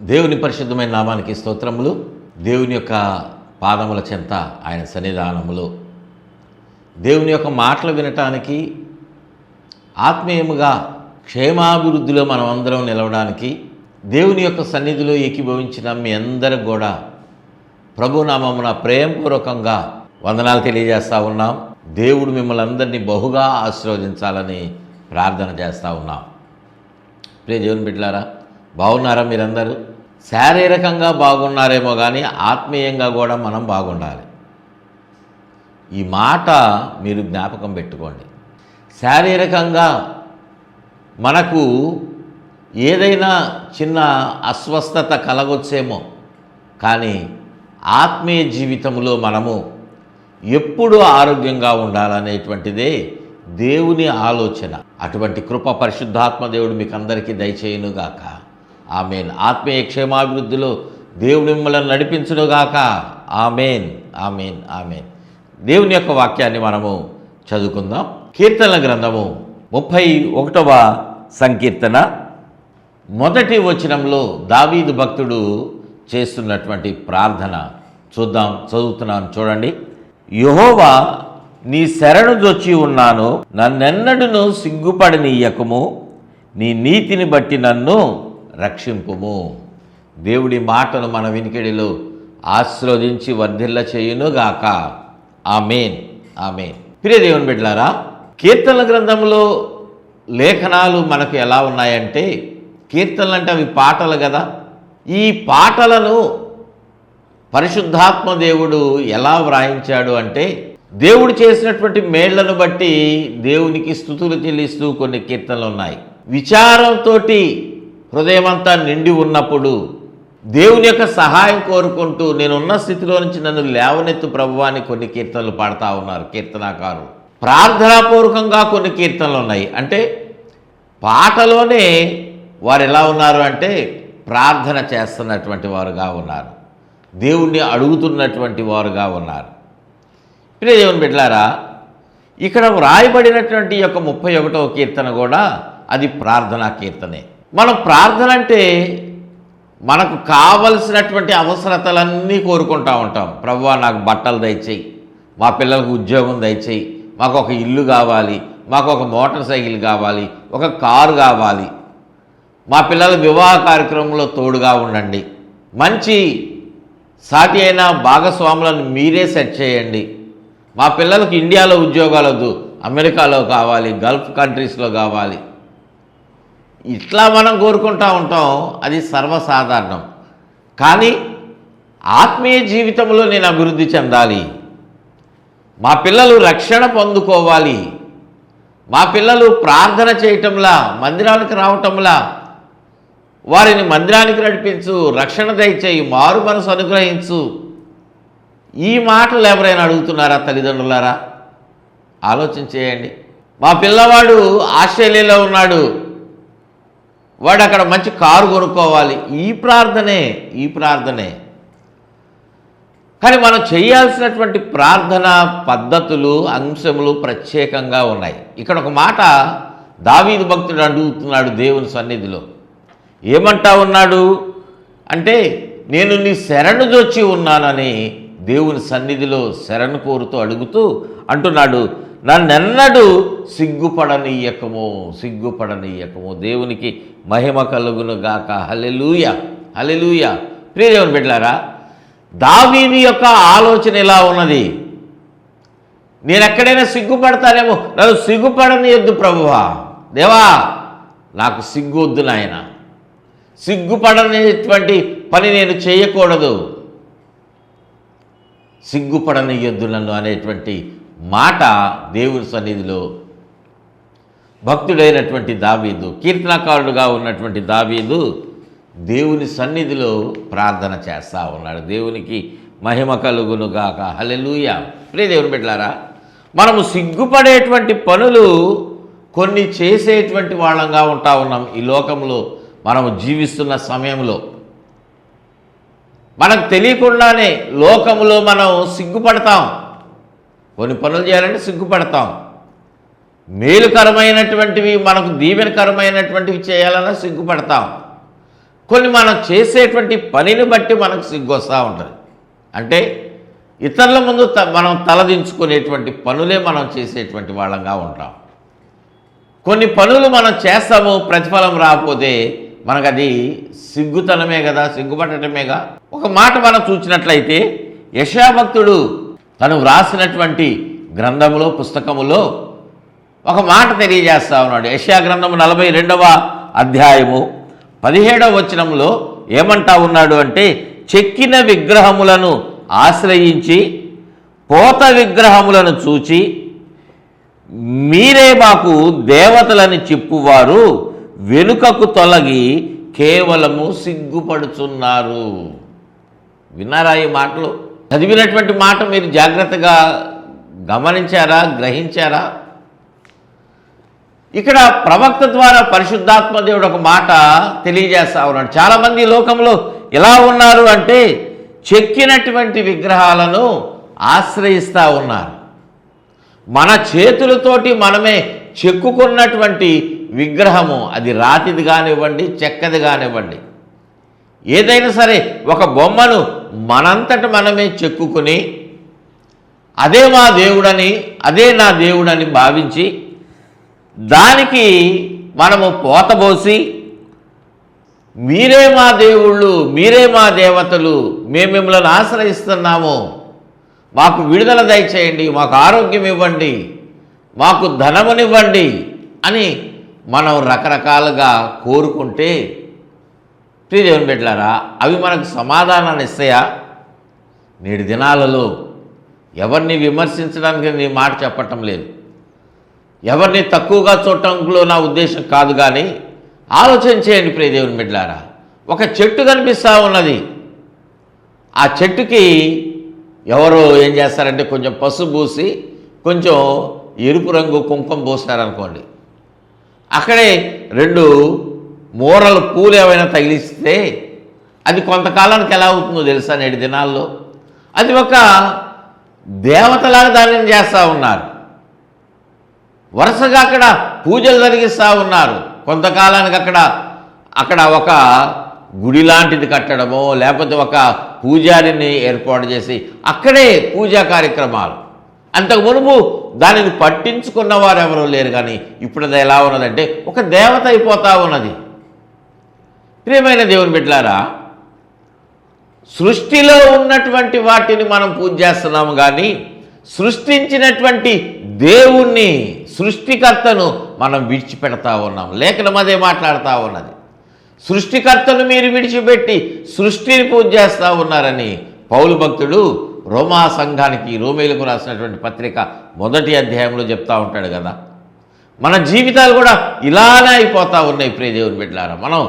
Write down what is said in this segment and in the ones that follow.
దేవుని పరిశుద్ధమైన నామానికి స్తోత్రములు. దేవుని యొక్క పాదముల చెంత ఆయన సన్నిధానములో దేవుని యొక్క మాటలు వినటానికి, ఆత్మీయముగా క్షేమాభివృద్ధిలో మనం అందరం నిలవడానికి దేవుని యొక్క సన్నిధిలో ఏకీభవించిన మీ అందరికి కూడా ప్రభునామమున ప్రేమపూర్వకంగా వందనాలు తెలియజేస్తూ ఉన్నాం. దేవుడు మిమ్మల్ని అందరినీ బహుగా ఆశీర్వదించాలని ప్రార్థన చేస్తూ ఉన్నాం. ప్రియ దేవుని బిడ్డలారా, బాగున్నారా? మీరందరూ శారీరకంగా బాగున్నారేమో కానీ ఆత్మీయంగా కూడా మనం బాగుండాలి. ఈ మాట మీరు జ్ఞాపకం పెట్టుకోండి. శారీరకంగా మనకు ఏదైనా చిన్న అస్వస్థత కలగొచ్చేమో, కానీ ఆత్మీయ జీవితంలో మనము ఎప్పుడూ ఆరోగ్యంగా ఉండాలనేటువంటిదే దేవుని ఆలోచన. అటువంటి కృప పరిశుద్ధాత్మ దేవుడు మీకు అందరికీ దయచేయునుగాక. ఆమెన్. ఆత్మీయ క్షేమాభివృద్ధిలో దేవుడు మిమ్మల్ని నడిపించునుగాక. Amen, amen, amen. దేవుని యొక్క వాక్యాన్ని మనము చదువుకుందాం. కీర్తనల గ్రంథము 31వ సంకీర్తన మొదటి వచనంలో దావీదు భక్తుడు చేస్తున్నటువంటి ప్రార్థన చూద్దాం. చదువుతున్నాను, చూడండి. యెహోవా, నీ శరణు జొచ్చి ఉన్నాను, నన్నెన్నడును సిగ్గుపడనీయకము, నీ నీతిని బట్టి నన్ను రక్షింపుము. దేవుడి మాటను మన వినికిడిలో ఆశీర్వదించి వర్ధిల్ల చేయునుగాక. Amen, amen. ప్రియ దేవుని బిడ్డలారా, కీర్తనల గ్రంథంలో లేఖనాలు మనకు ఎలా ఉన్నాయంటే, కీర్తనలు అంటే అవి పాటలు కదా. ఈ పాటలను పరిశుద్ధాత్మ దేవుడు ఎలా వ్రాయించాడు అంటే, దేవుడు చేసినటువంటి మేళ్లను బట్టి దేవునికి స్తుతులు చెల్లిస్తూ కొన్ని కీర్తనలు ఉన్నాయి. విచారంతో హృదయమంతా నిండి ఉన్నప్పుడు దేవుని యొక్క సహాయం కోరుకుంటూ నేనున్న స్థితిలో నుంచి నన్ను లేవనెత్తు ప్రభువా అని కొన్ని కీర్తనలు పాడుతూ ఉన్నారు కీర్తనాకారులు. ప్రార్థనాపూర్వకంగా కొన్ని కీర్తనలు ఉన్నాయి. అంటే పాటలోనే వారు ఎలా ఉన్నారు అంటే ప్రార్థన చేస్తున్నటువంటి వారుగా ఉన్నారు, దేవుణ్ణి అడుగుతున్నటువంటి వారుగా ఉన్నారు. ప్రియ దేవుని బిడ్డలారా, ఇక్కడ వ్రాయబడినటువంటి యొక్క 31వ కీర్తన కూడా అది ప్రార్థనా కీర్తనే. మనం ప్రార్థన అంటే మనకు కావలసినటువంటి అవసరతలన్నీ కోరుకుంటూ ఉంటాం. ప్రభువా, నాకు బట్టలు దయచేయి, మా పిల్లలకు ఉద్యోగం దయచేయి, మాకు ఒక ఇల్లు కావాలి, మాకు ఒక మోటార్ సైకిల్ కావాలి, ఒక కారు కావాలి, మా పిల్లల వివాహ కార్యక్రమంలో తోడుగా ఉండండి, మంచి సాటి అయిన భాగస్వాములను మీరే సెట్ చేయండి, మా పిల్లలకు ఇండియాలో ఉద్యోగాలు వద్దు, అమెరికాలో కావాలి, గల్ఫ్ కంట్రీస్లో కావాలి. ఇట్లా మనం కోరుకుంటూ ఉంటాం. అది సర్వసాధారణం. కానీ ఆత్మీయ జీవితంలో నేను అభివృద్ధి చెందాలి, మా పిల్లలు రక్షణ పొందుకోవాలి, మా పిల్లలు ప్రార్థన చేయటంలా, మందిరానికి రావటంలా వారిని మందిరానికి నడిపించు, రక్షణ దయచేయి, మారు మనసు అనుగ్రహించు. ఈ మాటలు ఎవరైనా అడుగుతున్నారా తల్లిదండ్రులారా? ఆలోచన చేయండి. మా పిల్లవాడు ఆస్ట్రేలియాలో ఉన్నాడు, వాడు అక్కడ మంచి కారు కొనుక్కోవాలి. ఈ ప్రార్థనే. కానీ మనం చేయాల్సినటువంటి ప్రార్థన పద్ధతులు, అంశములు ప్రత్యేకంగా ఉన్నాయి. ఇక్కడ ఒక మాట దావీదు భక్తుడు అడుగుతున్నాడు దేవుని సన్నిధిలో. ఏమంటా ఉన్నాడు అంటే, నేను నీ శరణు జొచ్చి ఉన్నానని దేవుని సన్నిధిలో శరణు కోరుతూ అడుగుతూ అంటున్నాడు, నన్నెన్నడూ సిగ్గుపడనీయకము. దేవునికి మహిమ కలుగునుగాక. హల్లెలూయా, హల్లెలూయా. ప్రియ దేవుని బిడ్డలారా, దావీదు యొక్క ఆలోచన ఎలా ఉన్నది? నేను ఎక్కడైనా సిగ్గుపడతానేమో, నన్ను సిగ్గుపడనీయొద్దు ప్రభువా. దేవా, నాకు సిగ్గు వద్దు నాయన, సిగ్గుపడనేటువంటి పని నేను చేయకూడదు, సిగ్గుపడనీయొద్దు నన్ను అనేటువంటి మాట దేవుని సన్నిధిలో భక్తుడైనటువంటి దావీదు, కీర్తనకారుడుగా ఉన్నటువంటి దావీదు దేవుని సన్నిధిలో ప్రార్థన చేస్తూ ఉన్నాడు. దేవునికి మహిమ కలుగునుగాక. హల్లెలూయా. ప్రియ దేవుని బిడ్డలారా, మనము సిగ్గుపడేటువంటి పనులు కొన్ని చేసేటువంటి వాళ్ళంగా ఉంటా ఉన్నాం. ఈ లోకంలో మనము జీవిస్తున్న సమయంలో మనకు తెలియకుండానే లోకంలో మనం సిగ్గుపడతాం. కొన్ని పనులు చేయాలంటే సిగ్గుపడతాం. మేలుకరమైనటువంటివి, మనకు దీవెనకరమైనటువంటివి చేయాలన్నా సిగ్గుపడతాం. కొన్ని మనం చేసేటువంటి పనిని బట్టి మనకు సిగ్గు వస్తూ ఉంటుంది. అంటే ఇతరుల ముందు మనం తలదించుకునేటువంటి పనులే మనం చేసేటువంటి వాళ్ళంగా ఉంటాం. కొన్ని పనులు మనం చేస్తాము, ప్రతిఫలం రాకపోతే మనకు అది సిగ్గుతనమే కదా, సిగ్గుపడటమేగా. ఒక మాట మనం చూసినట్లయితే యెషయా భక్తుడు తను వ్రాసినటువంటి గ్రంథములో పుస్తకములో ఒక మాట తెలియజేస్తా ఉన్నాడు. యెషయా గ్రంథము 42వ అధ్యాయము 17వ వచనంలో ఏమంటా ఉన్నాడు అంటే, చెక్కిన విగ్రహములను ఆశ్రయించి పోత విగ్రహములను చూచి మీరే మాకు దేవతలని చెప్పువారు వెనుకకు తొలగి కేవలము సిగ్గుపడుచున్నారు. విన్నారా ఈ మాటలు? చదివినటువంటి మాట మీరు జాగ్రత్తగా గమనించారా, గ్రహించారా? ఇక్కడ ప్రవక్త ద్వారా పరిశుద్ధాత్మ దేవుడు ఒక మాట తెలియజేస్తా ఉన్నాడు. చాలామంది లోకంలో ఎలా ఉన్నారు అంటే చెక్కినటువంటి విగ్రహాలను ఆశ్రయిస్తూ ఉన్నారు. మన చేతులతోటి మనమే చెక్కుకున్నటువంటి విగ్రహము, అది రాతిది కానివ్వండి, చెక్కది కానివ్వండి, ఏదైనా సరే ఒక బొమ్మను మనంతట మనమే చెక్కుకొని అదే మా దేవుడని, అదే నా దేవుడని భావించి దానికి మనము పోతబోసి మీరే మా దేవుళ్ళు, మీరే మా దేవతలు, మేము మిమ్మల్ని ఆశ్రయిస్తున్నాము, మాకు విడుదల దయచేయండి, మాకు ఆరోగ్యం ఇవ్వండి, మాకు ధనమునివ్వండి అని మనం రకరకాలుగా కోరుకుంటే ప్రియదేవుని బిడ్డలారా, అవి మనకు సమాధానాన్ని ఇస్తాయా? నేటి దినాలలో ఎవరిని విమర్శించడానికి నీ మాట చెప్పటం లేదు, ఎవరిని తక్కువగా చూడటంలో నా ఉద్దేశం కాదు. కానీ ఆలోచన చేయండి ప్రియదేవుని బిడ్డలారా. ఒక చెట్టు కనిపిస్తూ ఉన్నది. ఆ చెట్టుకి ఎవరో ఏం చేస్తారంటే కొంచెం పసుపు పూసి కొంచెం ఎరుపు రంగు కుంకుమ పోస్తారనుకోండి, అక్కడే 2 మూరలు పూలు ఏమైనా తగిలిస్తే అది కొంతకాలానికి ఎలా అవుతుందో తెలుసా? నేటి దినాల్లో అది ఒక దేవతలాగా దానిని చేస్తూ ఉన్నారు. వరుసగా అక్కడ పూజలు జరిగిస్తూ ఉన్నారు. కొంతకాలానికి అక్కడ ఒక గుడి లాంటిది కట్టడమో లేకపోతే ఒక పూజారిని ఏర్పాటు చేసి అక్కడే పూజా కార్యక్రమాలు. అంతకు మునుపు దానిని పట్టించుకున్న వారు ఎవరూ లేరు. కానీ ఇప్పుడు అది ఎలా ఉన్నదంటే ఒక దేవత అయిపోతూ ఉన్నది. ప్రియమైన దేవుని బిడ్డలారా, సృష్టిలో ఉన్నటువంటి వాటిని మనం పూజ చేస్తున్నాము, కానీ సృష్టించినటువంటి దేవుణ్ణి, సృష్టికర్తను మనం విడిచిపెడతా ఉన్నాం. లేఖనం అదే మాట్లాడుతూ ఉన్నది. సృష్టికర్తను మీరు విడిచిపెట్టి సృష్టిని పూజ చేస్తూ ఉన్నారని పౌలు భక్తుడు రోమా సంఘానికి, రోమేలకు రాసినటువంటి పత్రిక 1వ అధ్యాయంలో చెప్తా ఉంటాడు కదా. మన జీవితాలు కూడా ఇలానే అయిపోతూ ఉన్నాయి ప్రియదేవుని బిడ్డలారా. మనం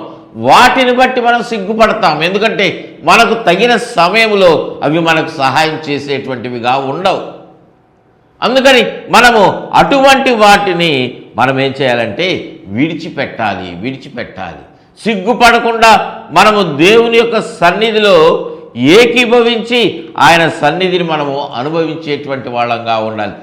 వాటిని బట్టి మనం సిగ్గుపడతాం. ఎందుకంటే మనకు తగిన సమయంలో అవి మనకు సహాయం చేసేటువంటివిగా ఉండవు. అందుకని మనము అటువంటి వాటిని మనం ఏం చేయాలంటే విడిచిపెట్టాలి. సిగ్గుపడకుండా మనము దేవుని యొక్క సన్నిధిలో ఏకీభవించి ఆయన సన్నిధిని మనము అనుభవించేటువంటి వాళ్ళంగా ఉండాలి.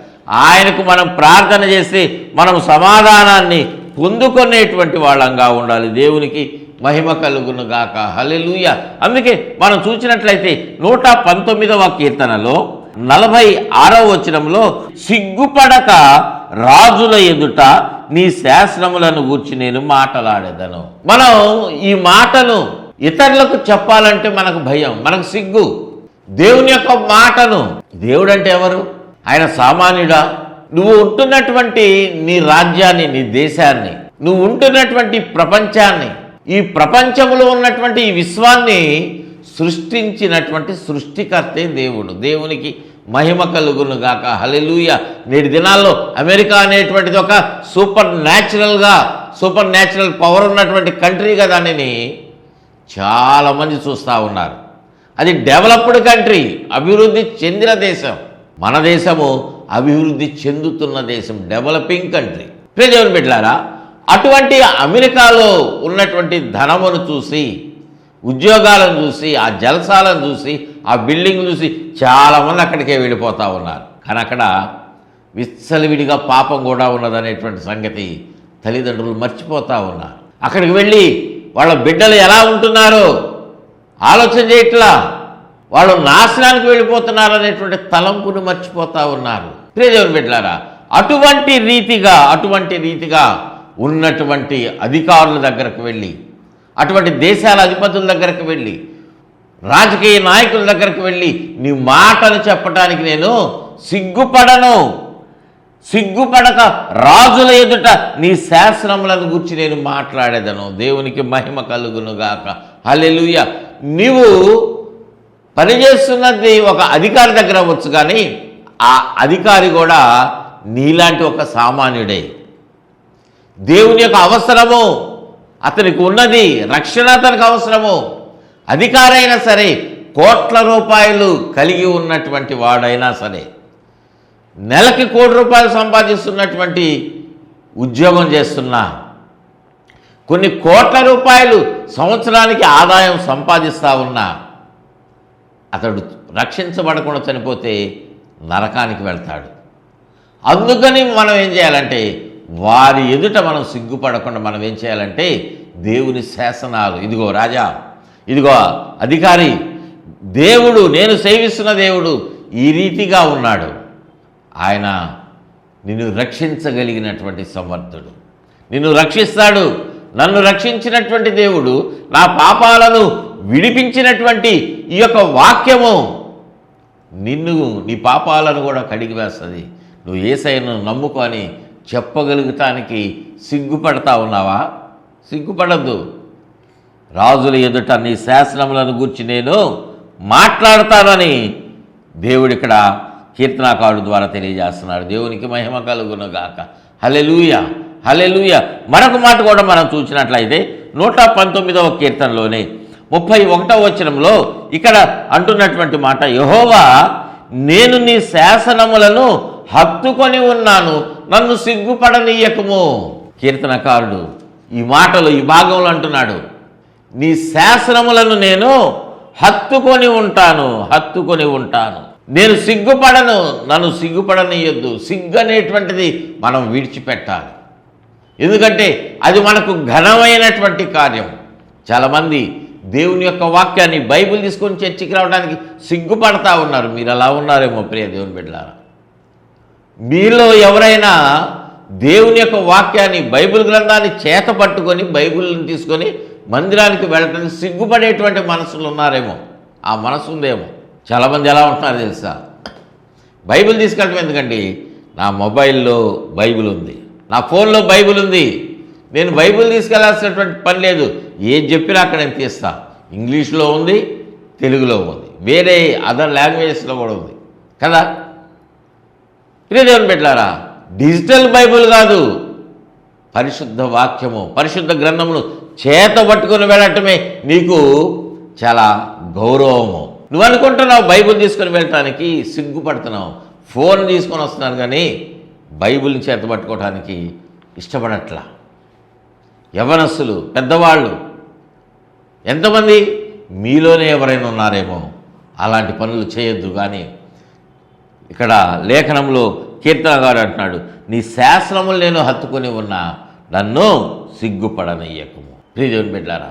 ఆయనకు మనం ప్రార్థన చేసి మనం సమాధానాన్ని పొందుకునేటువంటి వాళ్ళంగా ఉండాలి. దేవునికి మహిమ కలుగును గాక. హల్లెలూయా. అందుకే మనం చూసినట్లయితే 119వ కీర్తనలో 46వ వచనంలో సిగ్గుపడక రాజుల ఎదుట నీ శాసనములను గూర్చి నేను మాటలాడేదను. మనం ఈ మాటను ఇతరులకు చెప్పాలంటే మనకు భయం, మనకు సిగ్గు. దేవుని యొక్క మాటను, దేవుడు అంటే ఎవరు? ఆయన సామాన్యుడా? నువ్వు ఉంటున్నటువంటి నీ రాజ్యాన్ని, నీ దేశాన్ని, నువ్వు ఉంటున్నటువంటి ప్రపంచాన్ని, ఈ ప్రపంచంలో ఉన్నటువంటి ఈ విశ్వాన్ని సృష్టించినటువంటి సృష్టికర్తే దేవుడు. దేవునికి మహిమ కలుగును గాక. హల్లెలూయా. నేటి దినాల్లో అమెరికా అనేటువంటిది ఒక సూపర్ న్యాచురల్ పవర్ ఉన్నటువంటి కంట్రీగా దానిని చాలామంది చూస్తూ ఉన్నారు. అది డెవలప్డ్ కంట్రీ, అభివృద్ధి చెందిన దేశం. మన దేశము అభివృద్ధి చెందుతున్న దేశం, డెవలపింగ్ కంట్రీ. ప్రియదేవుని బిడ్డలారా, అటువంటి అమెరికాలో ఉన్నటువంటి ధనమును చూసి, ఉద్యోగాలను చూసి, ఆ జలసాలను చూసి, ఆ బిల్డింగ్ చూసి చాలామంది అక్కడికే వెళ్ళిపోతూ ఉన్నారు. కానీ అక్కడ విచ్చలవిడిగా పాపం కూడా ఉన్నదనేటువంటి సంగతి తల్లిదండ్రులు మర్చిపోతూ ఉన్నారు. అక్కడికి వెళ్ళి వాళ్ళ బిడ్డలు ఎలా ఉంటున్నారో ఆలోచన చేయట్లా, వాళ్ళు నాశనానికి వెళ్ళిపోతున్నారు అనేటువంటి తలంపును మర్చిపోతూ ఉన్నారు. ప్రియదేవుని బిడ్డలారా, అటువంటి రీతిగా ఉన్నటువంటి అధికారుల దగ్గరకు వెళ్ళి, అటువంటి దేశాల అధిపతుల దగ్గరకు వెళ్ళి, రాజకీయ నాయకుల దగ్గరకు వెళ్ళి నీ మాటలు చెప్పడానికి నేను సిగ్గుపడక రాజుల ఎదుట నీ శాసనములను గురించి నేను మాట్లాడేదను. దేవునికి మహిమ కలుగునుగాక. హల్లెలూయా. నీవు పనిచేస్తున్నది ఒక అధికారి దగ్గర అవ్వచ్చు, కానీ ఆ అధికారి కూడా నీలాంటి ఒక సామాన్యుడే. దేవుని యొక్క అవసరము అతనికి ఉన్నది, రక్షణ అతనికి అవసరము. అధికారి అయినా సరే, కోట్ల రూపాయలు కలిగి ఉన్నటువంటి వాడైనా సరే, నెలకి ₹1,00,00,000 సంపాదిస్తున్నటువంటి ఉద్యోగం చేస్తున్నా, కొన్ని కోట్ల రూపాయలు సంవత్సరానికి ఆదాయం సంపాదిస్తూ ఉన్నా, అతడు రక్షించబడకుండా చనిపోతే నరకానికి వెళ్తాడు. అందుకని మనం ఏం చేయాలంటే, వారి ఎదుట మనం సిగ్గుపడకుండా మనం ఏం చేయాలంటే, దేవుని శాసనాలు, ఇదిగో రాజా, ఇదిగో అధికారి, దేవుడు, నేను సేవిస్తున్న దేవుడు ఈ రీతిగా ఉన్నాడు, ఆయన నిన్ను రక్షించగలిగినటువంటి సమర్థుడు, నిన్ను రక్షిస్తాడు. నన్ను రక్షించినటువంటి దేవుడు, నా పాపాలను విడిపించినటువంటి ఈ యొక్క వాక్యము నీ పాపాలను కూడా కడిగి వేస్తుంది. నువ్వు యేసయ్యను నమ్ముకొని చెప్పగలుగుతానికి సిగ్గుపడతా ఉన్నావా? సిగ్గుపడద్దు. రాజుల ఎదుట నీ శాసనములను గూర్చి నేను మాట్లాడతానని దేవుడు ఇక్కడ కీర్తనాకారుడు ద్వారా తెలియజేస్తున్నాడు. దేవునికి మహిమ కలుగునుగాక. హల్లెలూయా, హల్లెలూయా. మరొక మాట కూడా మనం చూసినట్లయితే 119వ కీర్తనలోనే 31వ వచనంలో ఇక్కడ అంటున్నటువంటి మాట, యెహోవా, నేను నీ శాసనములను హత్తుకొని ఉన్నాను, నన్ను సిగ్గుపడనీయకము. కీర్తనకారుడు ఈ మాటలు ఈ భాగంలో అంటున్నాడు, నీ శాసనములను నేను హత్తుకొని ఉంటాను, నేను సిగ్గుపడను, నన్ను సిగ్గుపడనీయొద్దు. సిగ్గు అనేటువంటిది మనం విడిచిపెట్టాలి, ఎందుకంటే అది మనకు ఘనమైనటువంటి కార్యం. చాలామంది దేవుని యొక్క వాక్యాన్ని, బైబిల్ తీసుకొని చర్చికి రావడానికి సిగ్గుపడతా ఉన్నారు. మీరు అలా ఉన్నారేమో ప్రియ దేవుని బిడ్డలారా. మీలో ఎవరైనా దేవుని యొక్క వాక్యాన్ని, బైబిల్ గ్రంథాన్ని చేత పట్టుకొని, బైబిల్ని తీసుకొని మందిరానికి వెళ్ళటానికి సిగ్గుపడేటువంటి మనసులు ఉన్నారేమో, ఆ మనసు ఉందేమో. చాలామంది ఎలా ఉంటున్నారు తెలుసా? బైబిల్ తీసుకెళ్ళటం ఎందుకండి, నా మొబైల్లో బైబిల్ ఉంది, నా ఫోన్లో బైబిల్ ఉంది, నేను బైబిల్ తీసుకెళ్లాల్సినటువంటి పని లేదు, ఏది చెప్పినా అక్కడ నేను తీస్తా. ఇంగ్లీష్లో ఉంది, తెలుగులో ఉంది, వేరే అదర్ లాంగ్వేజెస్లో కూడా ఉంది కదా. ప్రియదేవుని బిడ్డలారా, డిజిటల్ బైబిల్ కాదు, పరిశుద్ధ వాక్యము, పరిశుద్ధ గ్రంథమును చేత పట్టుకొని వెళ్ళటమే నీకు చాలా గౌరవము. నువ్వు అనుకుంటున్నావు బైబిల్ తీసుకొని వెళ్ళటానికి సిగ్గుపడుతున్నావు, ఫోన్ తీసుకొని వస్తున్నాను కానీ బైబిల్ని చేత పట్టుకోవడానికి ఇష్టపడట్లా. యవ్వనస్తులు, పెద్దవాళ్ళు ఎంతమంది మీలోనే ఎవరైనా ఉన్నారేమో, అలాంటి పనులు చేయొద్దు. కానీ ఇక్కడ లేఖనంలో కీర్తనగారు అంటున్నాడు, నీ శాసనములు నేను హత్తుకొని ఉన్నా, నన్ను సిగ్గుపడనీయకము. ప్రియదేవుని బిడ్డలారా,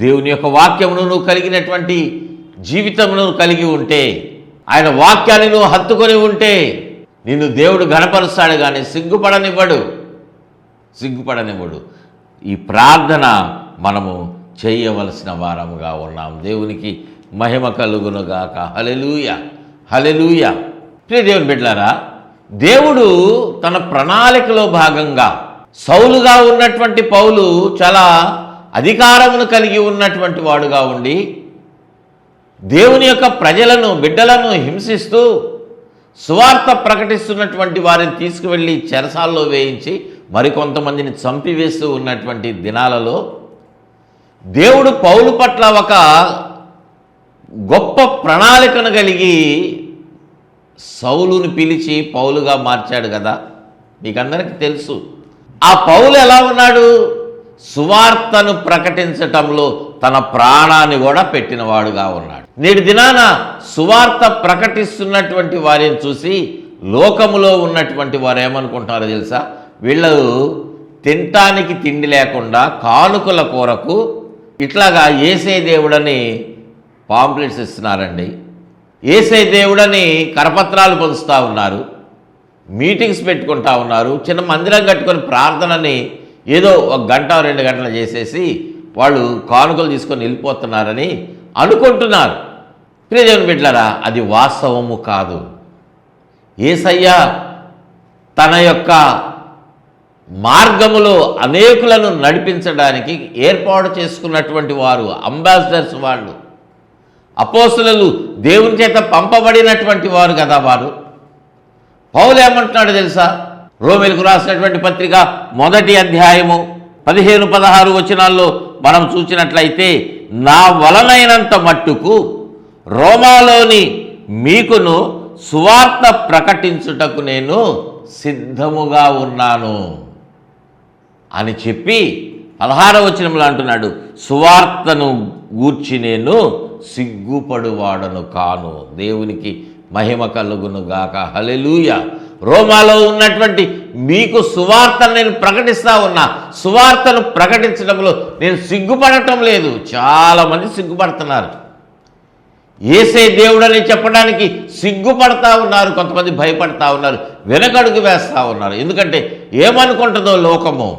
దేవుని యొక్క వాక్యమును నువ్వు కలిగినటువంటి జీవితమును కలిగి ఉంటే, ఆయన వాక్యాన్ని నువ్వు హత్తుకొని ఉంటే నిన్ను దేవుడు ఘనపరుస్తాడు, కానీ సిగ్గుపడనివ్వడు. ఈ ప్రార్థన మనము చేయవలసిన వారముగా ఉన్నాం. దేవునికి మహిమ కలుగునుగాక. హల్లెలూయా, హల్లెలూయా. ప్రియ దేవుని బిడ్డలారా, దేవుడు తన ప్రణాళికలో భాగంగా సౌలుగా ఉన్నటువంటి పౌలు చాలా అధికారమును కలిగి ఉన్నటువంటి వాడుగా ఉండి దేవుని యొక్క ప్రజలను, బిడ్డలను హింసిస్తూ సువార్త ప్రకటిస్తున్నటువంటి వారిని తీసుకువెళ్ళి చెరసాల్లో వేయించి మరికొంతమందిని చంపివేస్తూ ఉన్నటువంటి దినాలలో దేవుడు పౌలు పట్ల ఒక గొప్ప ప్రణాళికను కలిగి సౌలుని పిలిచి పౌలుగా మార్చాడు కదా. మీకందరికీ తెలుసు ఆ పౌలు ఎలా ఉన్నాడు. సువార్తను ప్రకటించటంలో తన ప్రాణాన్ని కూడా పెట్టినవాడుగా ఉన్నాడు. నేటి దినాన సువార్త ప్రకటిస్తున్నటువంటి వారిని చూసి లోకములో ఉన్నటువంటి వారు ఏమనుకుంటున్నారో తెలుసా? వీళ్ళు తినటానికి తిండి లేకుండా కానుకల కొరకు ఇట్లాగా యేసే దేవుడని పాంప్లెట్స్ ఇస్తున్నారండి. యేసే దేవుడని కరపత్రాలు పొందుతూ ఉన్నారు, మీటింగ్స్ పెట్టుకుంటా ఉన్నారు. చిన్న మందిరం కట్టుకొని ప్రార్థనని ఏదో 1 గంట 2 గంటలు చేసేసి వాళ్ళు కానుకలు తీసుకొని వెళ్ళిపోతున్నారని అనుకుంటున్నారు. ప్రియదేవుని బిడ్డలారా, అది వాస్తవము కాదు. యేసయ్య తన యొక్క మార్గములో అనేకులను నడిపించడానికి ఏర్పాటు చేసుకున్నటువంటి వారు, అంబాసిడర్స్ వాళ్ళు, అపోస్తలులు, దేవుని చేత పంపబడినటువంటి వారు కదా వారు. పౌలు ఏమంటున్నాడు తెలుసా? రోమీయులకు రాసినటువంటి పత్రిక 1వ అధ్యాయము 15-16 వచనాల్లో మనం చూసినట్లయితే, నా వలనైనంత మట్టుకు రోమాలోని మీకును సువార్త ప్రకటించుటకు నేను సిద్ధముగా ఉన్నాను అని చెప్పి 16వ వచనంలో అంటున్నాడు, సువార్తను గూర్చి నేను సిగ్గుపడువాడను కాను. దేవునికి మహిమ కలుగును గాక. హల్లెలూయా. రోమాలో ఉన్నటువంటి మీకు సువార్తను నేను ప్రకటిస్తూ ఉన్నా. సువార్తను ప్రకటించడంలో నేను సిగ్గుపడటం లేదు. చాలామంది సిగ్గుపడుతున్నారు. యేసే దేవుడని చెప్పడానికి సిగ్గుపడతా ఉన్నారు. కొంతమంది భయపడతా ఉన్నారు, వెనకడుగు వేస్తూ ఉన్నారు. ఎందుకంటే ఏమనుకుంటుందో లోకము,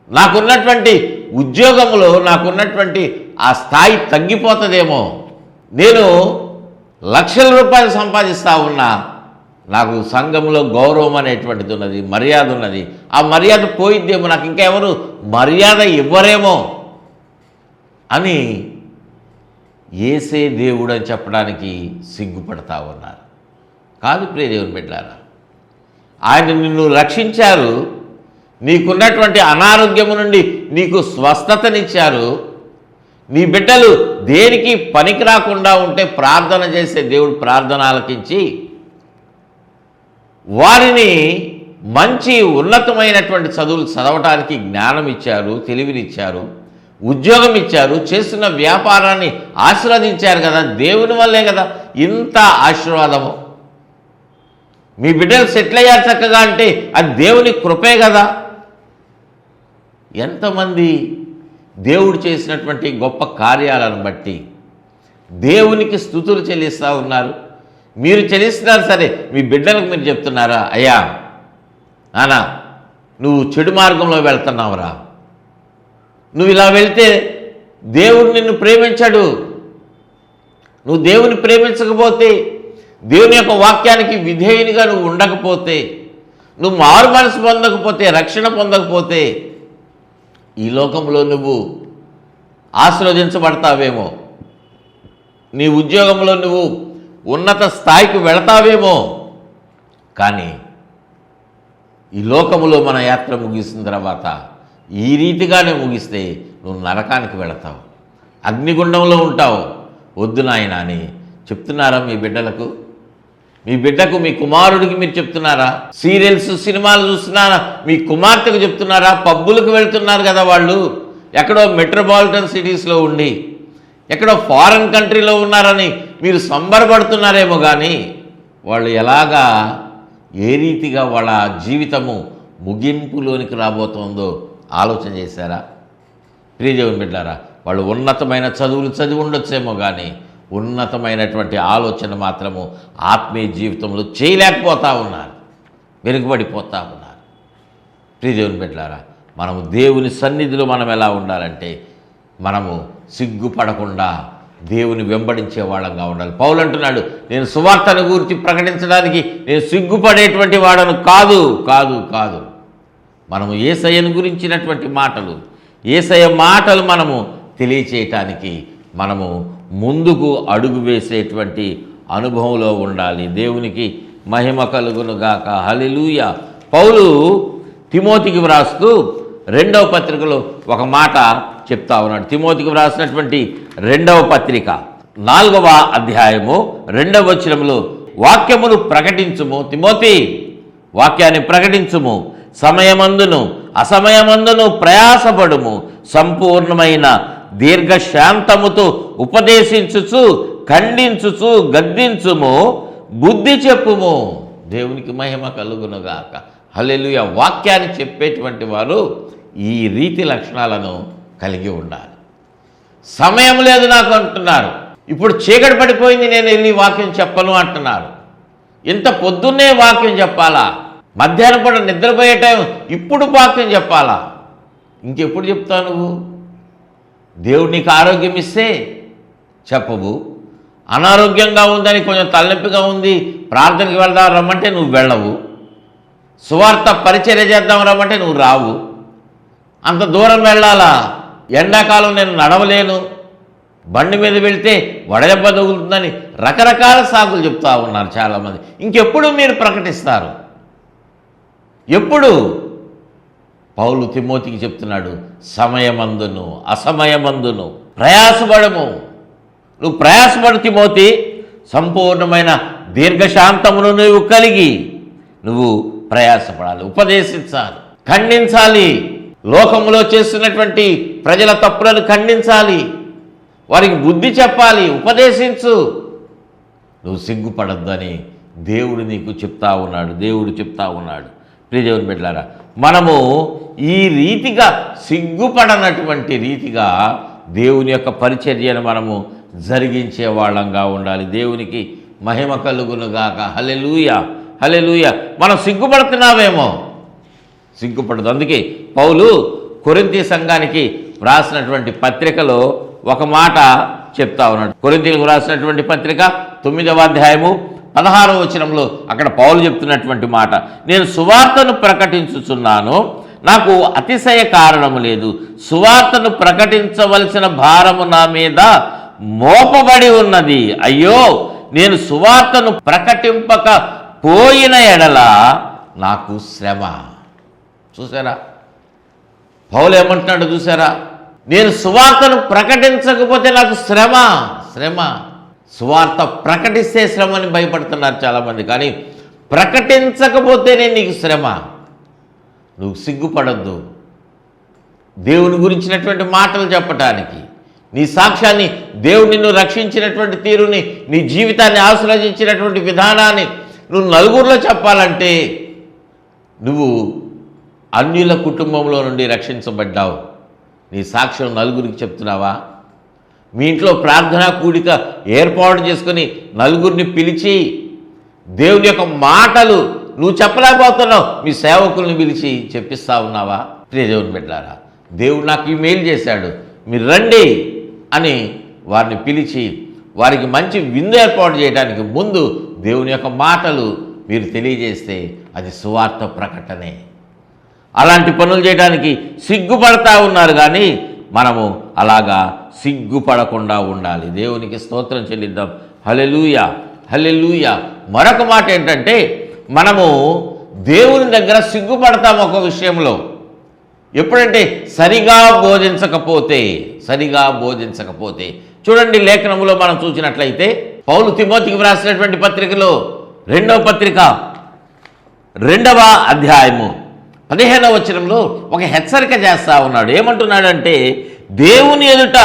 నాకున్నటువంటి ఉద్యోగంలో నాకున్నటువంటి ఆ స్థాయి తగ్గిపోతుందేమో, నేను లక్షల రూపాయలు సంపాదిస్తూ ఉన్నా, నాకు సంఘంలో గౌరవం అనేటువంటిది ఉన్నది, మర్యాద ఉన్నది, ఆ మర్యాద పోయిద్దేమో, నాకు ఇంకా ఎవరు మర్యాద ఇవ్వరేమో అని యేసే దేవుడు అని చెప్పడానికి సిగ్గుపడతా ఉన్నారు. కాదు ప్రియదేవుని బిడ్డలారా, ఆయన నిన్ను రక్షించారు, నీకున్నటువంటి అనారోగ్యము నుండి నీకు స్వస్థతనిచ్చారు. నీ బిడ్డలు దేనికి పనికి రాకుండా ఉంటే ప్రార్థన చేసే దేవుడు ప్రార్థన ఆలకించి వారిని మంచి ఉన్నతమైనటువంటి చదువులు చదవటానికి జ్ఞానం ఇచ్చారు, తెలివినిచ్చారు, ఉద్యోగం ఇచ్చారు, చేస్తున్న వ్యాపారాన్ని ఆశీర్వదించారు కదా. దేవుని వల్లే కదా ఇంత ఆశీర్వాదము. మీ బిడ్డలు సెటిల్ అయ్యారు చక్కగా అంటే అది దేవుని కృపే కదా. ఎంతమంది దేవుడు చేసినటువంటి గొప్ప కార్యాలను బట్టి దేవునికి స్తుతులు చెల్లిస్తూ ఉన్నారు. మీరు చెల్లిస్తున్నారు సరే, మీ బిడ్డలకు మీరు చెప్తున్నారా, అయ్యా నానా నువ్వు చెడు మార్గంలో వెళ్తున్నావురా, నువ్వు ఇలా వెళ్తే దేవుడు నిన్ను ప్రేమించడు, నువ్వు దేవుని ప్రేమించకపోతే, దేవుని యొక్క వాక్యానికి విధేయునిగా నువ్వు ఉండకపోతే, నువ్వు మారు మనసు పొందకపోతే, రక్షణ పొందకపోతే ఈ లోకంలో నువ్వు ఆశీర్వదించబడతావేమో, నీ ఉద్యోగంలో నువ్వు ఉన్నత స్థాయికి వెళతావేమో, కానీ ఈ లోకములో మన యాత్ర ముగిసిన తర్వాత ఈ రీతిగానే ముగిస్తే నువ్వు నరకానికి వెళతావు, అగ్నిగుండంలో ఉంటావు. వద్దు నాయనా అని చెప్తున్నారా మీ బిడ్డలకు? మీ బిడ్డకు, మీ కుమారుడికి మీరు చెప్తున్నారా? సీరియల్స్ సినిమాలు చూస్తున్నారా? మీ కుమార్తెకు చెప్తున్నారా? పబ్బులకు వెళ్తున్నారు కదా వాళ్ళు, ఎక్కడో మెట్రోపాలిటన్ సిటీస్లో ఉండి ఎక్కడో ఫారెన్ కంట్రీలో ఉన్నారని మీరు సంబరపడుతున్నారేమో, కానీ వాళ్ళు ఎలాగా ఏ రీతిగా వాళ్ళ జీవితము ముగింపులోనికి రాబోతోందో ఆలోచన చేశారా? ప్రియదేవుని బిడ్డారా, వాళ్ళు ఉన్నతమైన చదువులు చదివి ఉండొచ్చేమో, కానీ ఉన్నతమైనటువంటి ఆలోచన మాత్రము ఆత్మీయ జీవితంలో చేయలేకపోతూ ఉన్నారు, వెనుకబడిపోతూ ఉన్నారు. ప్రియదేవుని బిడ్డలారా, మనము దేవుని సన్నిధిలో మనం ఎలా ఉండాలంటే, మనము సిగ్గుపడకుండా దేవుని వెంబడించే వాళ్ళంగా ఉండాలి. పౌలు అంటున్నాడు, నేను సువార్తను గురించి ప్రకటించడానికి నేను సిగ్గుపడేటువంటి వాడను కాదు కాదు కాదు. మనము యేసయ్యను గురించినటువంటి మాటలు, యేసయ్య మాటలు మనము తెలియచేయటానికి మనము ముందుకు అడుగు వేసేటువంటి అనుభవంలో ఉండాలి. దేవునికి మహిమ కలుగునుగాక. హల్లెలూయా. పౌలు తిమోతికి వ్రాస్తూ 2వ పత్రికలో ఒక మాట చెప్తా ఉన్నాడు. తిమోతికి వ్రాసినటువంటి 2వ పత్రిక 4వ అధ్యాయము 2వ వచనంలో, వాక్యమును ప్రకటించుము తిమోతి, వాక్యాన్ని ప్రకటించుము, సమయమందును అసమయమందును ప్రయాసపడుము, సంపూర్ణమైన దీర్ఘశాంతముతో ఉపదేశించుచు ఖండించుచు గద్దించుము, బుద్ధి చెప్పుము. దేవునికి మహిమ కలుగునుగాక. హల్లెలూయా. వాక్యాన్ని చెప్పేటువంటి వారు ఈ రీతి లక్షణాలను కలిగి ఉండాలి. సమయం లేదు నాకు అంటున్నారు. ఇప్పుడు చీకటి పడిపోయింది, నేను వెళ్ళి వాక్యం చెప్పను అంటున్నారు. ఇంత పొద్దున్నే వాక్యం చెప్పాలా? మధ్యాహ్నం పూట నిద్రపోయే టైం ఇప్పుడు వాక్యం చెప్పాలా? ఇంకెప్పుడు చెప్తావు నువ్వు? దేవుడు నీకు ఆరోగ్యం ఇస్తే చెప్పవు, అనారోగ్యంగా ఉందని కొంచెం తలనొప్పిగా ఉంది ప్రార్థనకి వెళ్దాం రమ్మంటే నువ్వు వెళ్ళవు, సువార్త పరిచర్య చేద్దాం రమ్మంటే నువ్వు రావు. అంత దూరం వెళ్ళాలా? ఎండాకాలం నేను నడవలేను, బండి మీద వెళ్తే వడదెబ్బ తగులుతుందని రకరకాల సాకులు చెప్తూ ఉన్నారు చాలామంది. ఇంకెప్పుడు మీరు ప్రకటిస్తారు? ఎప్పుడు? పౌలు తిమోతికి చెప్తున్నాడు, సమయమందును అసమయమందును ప్రయాసపడము. నువ్వు ప్రయాసపడు తిమోతి, సంపూర్ణమైన దీర్ఘశాంతమును నువ్వు కలిగి నువ్వు ప్రయాసపడాలి, ఉపదేశించాలి, ఖండించాలి. లోకంలో చేస్తున్నటువంటి ప్రజల తప్పులను ఖండించాలి, వారికి బుద్ధి చెప్పాలి, ఉపదేశించు. నువ్వు సిగ్గుపడద్దని దేవుడు నీకు చెప్తా ఉన్నాడు, దేవుడు చెప్తా ఉన్నాడు. ప్రియదేవుని బిడ్డలారా, మనము ఈ రీతిగా సిగ్గుపడనటువంటి రీతిగా దేవుని యొక్క పరిచర్యను మనము జరిగించే వాళ్ళంగా ఉండాలి. దేవునికి మహిమ కలుగునుగాక. హల్లెలూయా, హల్లెలూయా. మనం సిగ్గుపడుతున్నామేమో, సిగ్గుపడదు. అందుకే పౌలు కొరింథీ సంఘానికి వ్రాసినటువంటి పత్రికలో ఒక మాట చెప్తా ఉన్నాడు. కొరింథీలకు వ్రాసినటువంటి పత్రిక 9వ అధ్యాయము 16వ వచనంలో అక్కడ పౌలు చెప్తున్నటువంటి మాట, నేను సువార్తను ప్రకటించుచున్నాను, నాకు అతిశయ కారణము లేదు, సువార్తను ప్రకటించవలసిన భారము నా మీద మోపబడి ఉన్నది. అయ్యో, నేను సువార్తను ప్రకటింపక పోయిన ఎడల నాకు శ్రమ. చూసారా పౌలు ఏమంటున్నాడు? చూసారా, నేను సువార్తను ప్రకటించకపోతే నాకు శ్రమ. శ్రమ. సువార్త ప్రకటిస్తే శ్రమని భయపడుతున్నారు చాలామంది, కానీ ప్రకటించకపోతేనే నీకు శ్రమ. నువ్వు సిగ్గుపడద్దు దేవుని గురించినటువంటి మాటలు చెప్పటానికి, నీ సాక్ష్యాన్ని, దేవుడు నిన్ను రక్షించినటువంటి తీరుని, నీ జీవితాన్ని ఆశీర్వదించినటువంటి విధానాన్ని నువ్వు నలుగురిలో చెప్పాలంటే నువ్వు అన్యుల కుటుంబంలో నుండి రక్షించబడ్డావు. నీ సాక్ష్యం నలుగురికి చెప్తున్నావా? మీ ఇంట్లో ప్రార్థనా కూడిక ఏర్పాటు చేసుకుని నలుగురిని పిలిచి దేవుని యొక్క మాటలు నువ్వు చెప్పలేకపోతున్నావు, మీ సేవకుల్ని పిలిచి చెప్పిస్తా ఉన్నావా? ప్రియ దేవుని బిడ్డలారా, దేవుడు నాకు ఈ మెయిల్ చేశాడు, మీరు రండి అని వారిని పిలిచి వారికి మంచి విందు ఏర్పాటు చేయడానికి ముందు దేవుని యొక్క మాటలు మీరు తెలియజేస్తే అది సువార్త ప్రకటనే. అలాంటి పనులు చేయడానికి సిగ్గుపడతా ఉన్నారు, కానీ మనము అలాగా సిగ్గుపడకుండా ఉండాలి. దేవునికి స్తోత్రం చెల్లిద్దాం. హల్లెలూయా, హల్లెలూయా. మరొక మాట ఏంటంటే, మనము దేవుని దగ్గర సిగ్గుపడతాం ఒక విషయంలో. ఎప్పుడంటే సరిగా బోధించకపోతే. చూడండి, లేఖనములో మనం చూసినట్లయితే పౌలు తిమోతికి వ్రాసినటువంటి పత్రికలో 2వ పత్రిక 2వ అధ్యాయము 15వ వచనంలో ఒక హెచ్చరిక చేస్తా ఉన్నాడు. ఏమంటున్నాడంటే, దేవుని ఎదుట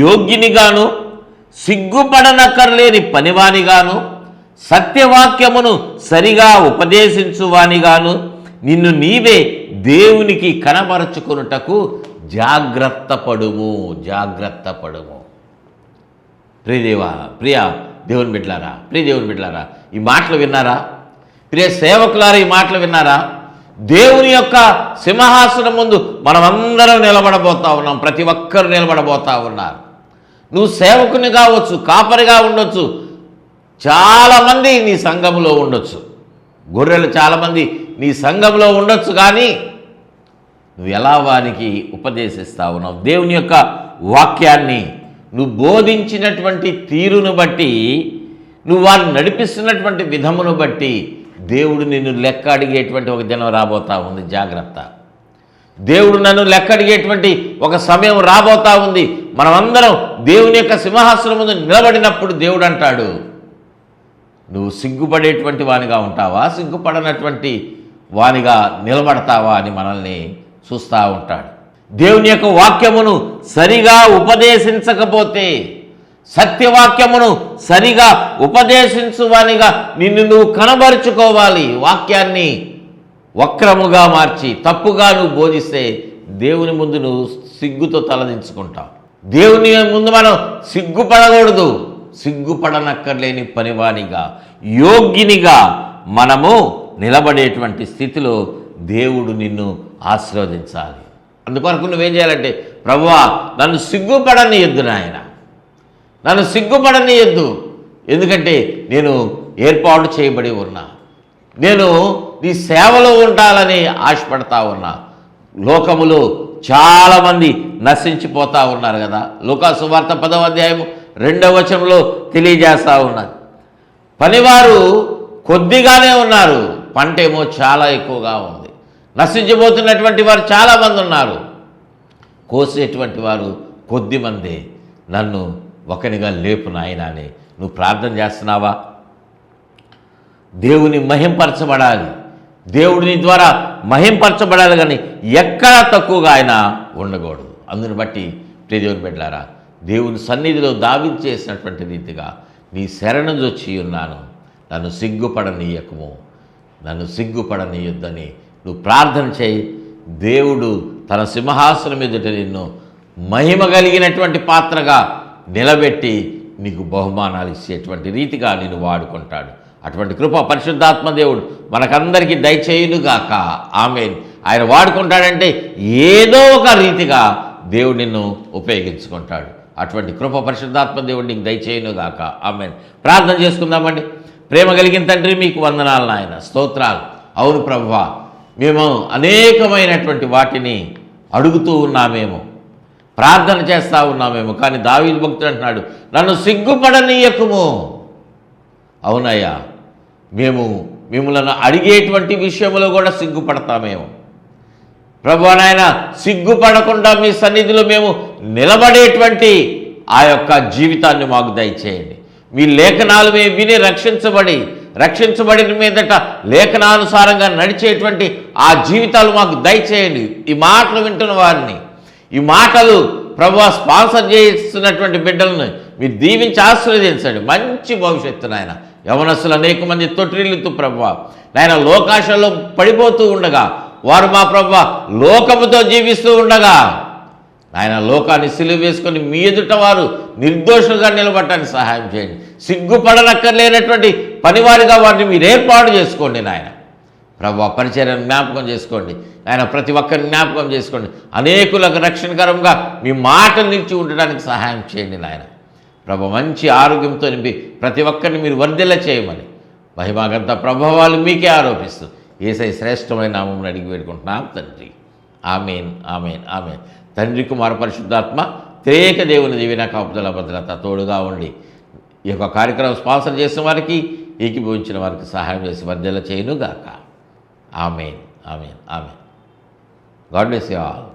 యోగ్యునిగాను సిగ్గుపడనక్కర్లేని పనివానిగాను సత్యవాక్యమును సరిగా ఉపదేశించువానిగాను నిన్ను నీవే దేవునికి కనబరచుకొనుటకు జాగ్రత్త పడుము. ప్రియ దేవుని బిడ్డలారా, ఈ మాటలు విన్నారా? ప్రియ సేవకులారా, ఈ మాటలు విన్నారా? దేవుని యొక్క సింహాసనం ముందు మనమందరం నిలబడబోతా ఉన్నాం. ప్రతి ఒక్కరు నిలబడబోతా ఉన్నారు. నువ్వు సేవకుని కావచ్చు, కాపరిగా ఉండొచ్చు, చాలామంది నీ సంఘంలో ఉండొచ్చు, గొర్రెలు చాలామంది నీ సంఘంలో ఉండొచ్చు, కానీ నువ్వు ఎలా వారికి ఉపదేశిస్తా ఉన్నావు? దేవుని యొక్క వాక్యాన్ని నువ్వు బోధించినటువంటి తీరును బట్టి, నువ్వు వారిని నడిపిస్తున్నటువంటి విధమును బట్టి దేవుడు నిన్ను లెక్క అడిగేటువంటి ఒక దినం రాబోతా ఉంది. జాగ్రత్త. దేవుడు నన్ను లెక్క అడిగేటువంటి ఒక సమయం రాబోతా ఉంది. మనమందరం దేవుని యొక్క సింహాసనం ముందు నిలబడినప్పుడు దేవుడు అంటాడు, నువ్వు సిగ్గుపడేటువంటి వానిగా ఉంటావా, సిగ్గుపడనటువంటి వానిగా నిలబడతావా అని మనల్ని చూస్తూ ఉంటాడు. దేవుని యొక్క వాక్యమును సరిగా ఉపదేశించకపోతే, సత్యవాక్యమును సరిగా ఉపదేశించువానిగా నిన్ను నువ్వు కనబరుచుకోవాలి. వాక్యాన్ని వక్రముగా మార్చి తప్పుగా నువ్వు బోధిస్తే దేవుని ముందు నువ్వు సిగ్గుతో తలదించుకుంటావు. దేవుని ముందు మనం సిగ్గుపడకూడదు. సిగ్గుపడనక్కర్లేని పనివానిగా, యోగ్యునిగా మనము నిలబడేటువంటి స్థితిలో దేవుడు నిన్ను ఆశీర్వదించాలి. అందుకొరకు నువ్వేం చేయాలంటే, ప్రభువా నన్ను సిగ్గుపడనియద్దు నాయన, నన్ను సిగ్గుపడనియద్దు. ఎందుకంటే నేను ఏర్పాటు చేయబడి ఉన్నా, నేను నీ సేవలో ఉండాలని ఆశపడతా ఉన్నా. లోకములో చాలామంది నశించిపోతూ ఉన్నారు కదా. లూకాసు సువార్త 10వ అధ్యాయము 2వ వచనంలో తెలియజేస్తూ ఉన్నది. పనివారు కొద్దిగానే ఉన్నారు, పంట ఏమో చాలా ఎక్కువగా ఉంది. నశించిపోతున్నటువంటి వారు చాలామంది ఉన్నారు, కోసేటువంటి వారు కొద్దిమందే. నన్ను ఒకనిగా లేపు నాయనా అని నువ్వు ప్రార్థన చేస్తున్నావా? దేవుని మహింపరచబడాలి, దేవుడిని ద్వారా మహింపరచబడాలి, కానీ ఎక్కడా తక్కువగా ఆయన ఉండకూడదు. అందుని బట్టి ప్రియ దేవుని బిడ్డలారా, దేవుని సన్నిధిలో దావీదు చేసినటువంటి రీతిగా నీ శరణు వచ్చి ఉన్నాను, నన్ను సిగ్గుపడనీయకము, నన్ను సిగ్గుపడనీయొద్దని నువ్వు ప్రార్థన చేయి. దేవుడు తన సింహాసనం ఎదుట నిన్ను మహిమ కలిగినటువంటి పాత్రగా నిలబెట్టి నీకు బహుమానాలు ఇచ్చేటువంటి రీతిగా నిన్ను వాడుకుంటాడు. అటువంటి కృప పరిశుద్ధాత్మ దేవుడు మనకందరికీ దయచేయునుగాక. ఆమేన్. ఆయన వాడుకుంటాడంటే ఏదో ఒక రీతిగా దేవుడు నిన్ను ఉపయోగించుకుంటాడు. అటువంటి కృప పరిశుద్ధాత్మ దేవుడు నీకు దయచేయునుగాక. ఆమేన్. ప్రార్థన చేసుకుందామండి. ప్రేమ కలిగిన తండ్రి, మీకు వందనాలు నాయన, స్తోత్రాలు. అవును ప్రభువా, మేము అనేకమైనటువంటి వాటిని అడుగుతూ ఉన్నామేమో, ప్రార్థన చేస్తూ ఉన్నామేమో, కానీ దావీదు భక్తుడు అంటున్నాడు, నన్ను సిగ్గుపడనీయకుము. అవునయ్యా, మేము మిమ్మల్ని అడిగేటువంటి విషయంలో కూడా సిగ్గుపడతామేమో. ప్రభువా నాయన, సిగ్గుపడకుండా మీ సన్నిధిలో మేము నిలబడేటువంటి ఆ యొక్క జీవితాన్ని మాకు దయచేయండి. మీ లేఖనాలు మేము విని రక్షించబడిన మీదట లేఖనానుసారంగా నడిచేటువంటి ఆ జీవితాలు మాకు దయచేయండి. ఈ మాటలు వింటున్న వారిని, ఈ మాటలు ప్రభువా స్పాన్సర్ చేస్తున్నటువంటి బిడ్డలను మీరు దీవించి ఆశీర్వదించండి. మంచి భవిష్యత్తు నాయన. యవనస్తులు అనేక మంది తొట్టిల్లుతూ ప్రభువా నాయన లోకాశలో పడిపోతూ ఉండగా, వారు మా ప్రభువా లోకముతో జీవిస్తూ ఉండగా ఆయన లోకాన్ని సిలువ వేసుకొని మీ ఎదుట వారు నిర్దోషులుగా నిలబడటానికి సహాయం చేయండి. సిగ్గుపడనక్కర్లేనటువంటి పనివారిగా వారిని మీరు ఏర్పాటు చేసుకోండి నాయన. ప్రభువా పరిచర్యను జ్ఞాపకం చేసుకోండి ఆయన, ప్రతి ఒక్కరిని జ్ఞాపకం చేసుకోండి. అనేకులకు రక్షణకరంగా మీ మాటలు నిలిచి ఉండడానికి సహాయం చేయండి నాయన. ప్రభు మంచి ఆరోగ్యంతో నింపి ప్రతి ఒక్కరిని మీరు వర్ధిల్ల చేయమని మహిమాగంత ప్రభావాలు మీకే ఆరోపిస్తూ యేసయ్య శ్రేష్టమైన నామమున అడిగి వేడుకుంటున్నాం తండ్రి. ఆమేన్, ఆమేన్, ఆమేన్. తండ్రి, కుమార, పరిశుద్ధాత్మ త్రియేక దేవుని దీవెన కాపుదల భద్రత తోడుగా ఉండి ఈ యొక్క కార్యక్రమం స్పాన్సర్ చేసిన వారికి, ఏకీభవించిన వారికి సహాయం చేసి వర్ధిల్ల చేయనుగాక. ఆమేన్, ఆమేన్, ఆమేన్. God bless you all.